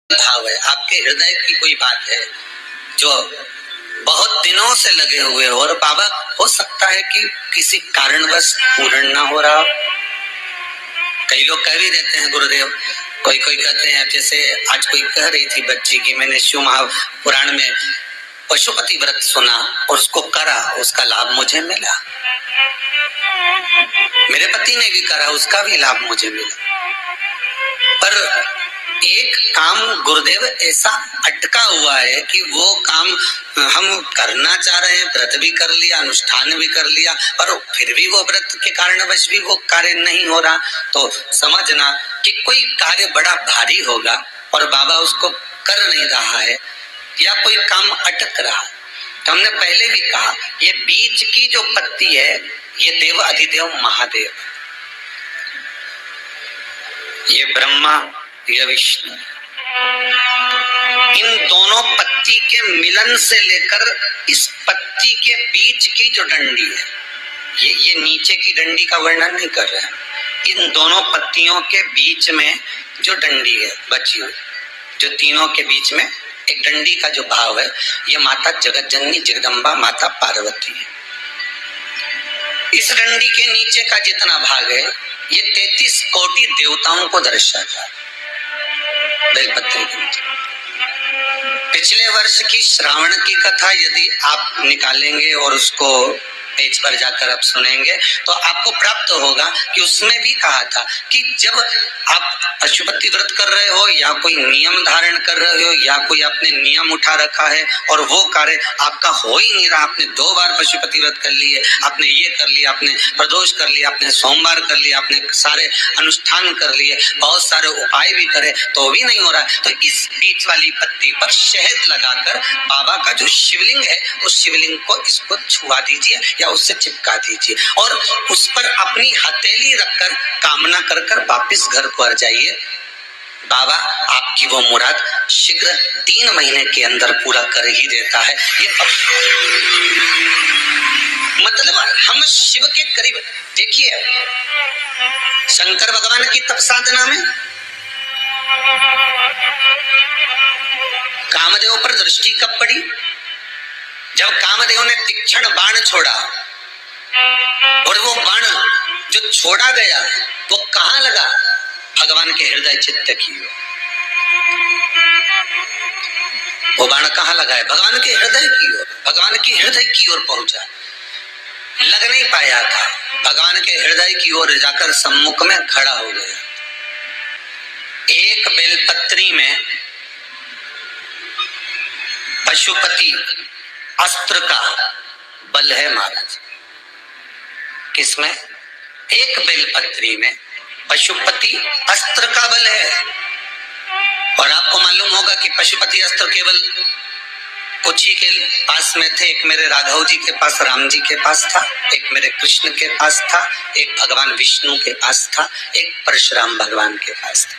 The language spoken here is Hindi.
भाव है, आपके हृदय की कोई बात है जो बहुत दिनों से लगे हुए हो और बाबा हो सकता है कि किसी कारणवश पूर्ण ना हो रहा हो। कई लोग कह भी देते हैं गुरुदेव, कोई कोई कहते हैं, जैसे आज कोई कह रही थी बच्ची की मैंने शिव महापुराण में पशुपति व्रत सुना और उसको करा, उसका लाभ मुझे मिला, मेरे पति ने भी करा, उसका भी लाभ मुझे मिला। पर एक काम गुरुदेव ऐसा अटका हुआ है कि वो काम हम करना चाह रहे हैं, व्रत भी कर लिया, अनुष्ठान भी कर लिया, पर फिर भी वो व्रत के कारणवश भी वो कार्य नहीं हो रहा। तो समझना कि कोई कार्य बड़ा भारी होगा और बाबा उसको कर नहीं रहा है या कोई काम अटक रहा। तो हमने पहले भी कहा, ये बीच की जो पत्ती है ये देव अधिदेव महादेव, ये ब्रह्मा, ये विष्णु, इन दोनों पत्ती के मिलन से लेकर इस पत्ती के बीच की जो डंडी है, ये नीचे की डंडी का वर्णन नहीं कर रहे हैं, इन दोनों पत्तियों के बीच में जो डंडी है बची हुई, जो तीनों के बीच में एक डंडी का जो भाव है, ये माता जगत जननी जगदम्बा माता पार्वती है। इस डंडी के नीचे का जितना भाग है ये 33 कोटि देवताओं को दर्शाता है। बेलपत्री पिछले वर्ष की श्रावण की कथा यदि आप निकालेंगे और उसको पेज पर जाकर आप सुनेंगे तो आपको प्राप्त होगा कि उसमें भी कहा था कि जब आप पशुपति व्रत कर रहे हो या कोई नियम धारण कर रहे हो या कोई आपने नियम उठा रखा है और वो कार्य आपका हो ही नहीं रहा, आपने 2 बार पशुपति व्रत कर लिए, आपने ये कर लिया, आपने प्रदोष कर लिया, आपने सोमवार कर लिया, आपने सारे अनुष्ठान कर लिए, बहुत सारे उपाय भी करे तो भी नहीं हो रहा, तो इस बीच वाली पत्ती पर शहद लगाकर बाबा का जो शिवलिंग है उस शिवलिंग को इसको छुआ दीजिए या उससे चिपका दीजिए और उस पर अपनी हथेली रखकर कामना कर कर वापिस घर को आ जाइए। बाबा आपकी वो मुराद शीघ्र 3 महीने के अंदर पूरा कर ही देता है। ये मतलब हम शिव के करीब, देखिए शंकर भगवान की तप साधना में कामदेव पर दृष्टि कब पड़ी? जब कामदेव ने तीक्ष्ण बाण छोड़ा और वो बाण जो छोड़ा गया वो कहां लगा? भगवान के हृदय चित्त की ओर। वो बाण कहां लगा है? भगवान के हृदय की ओर, भगवान के हृदय की ओर पहुंचा, लग नहीं पाया था, भगवान के हृदय की ओर जाकर सम्मुख में खड़ा हो गया। एक बेलपत्री में पशुपति अस्त्र का बल है महाराज। किसमें? एक बेलपत्री में पशुपति अस्त्र का बल है। और आपको मालूम होगा कि पशुपति अस्त्र केवल कुछ ही के पास में थे। एक मेरे राघव जी के पास, राम जी के पास था, एक मेरे कृष्ण के पास था, एक भगवान विष्णु के पास था, एक परशुराम भगवान के पास था।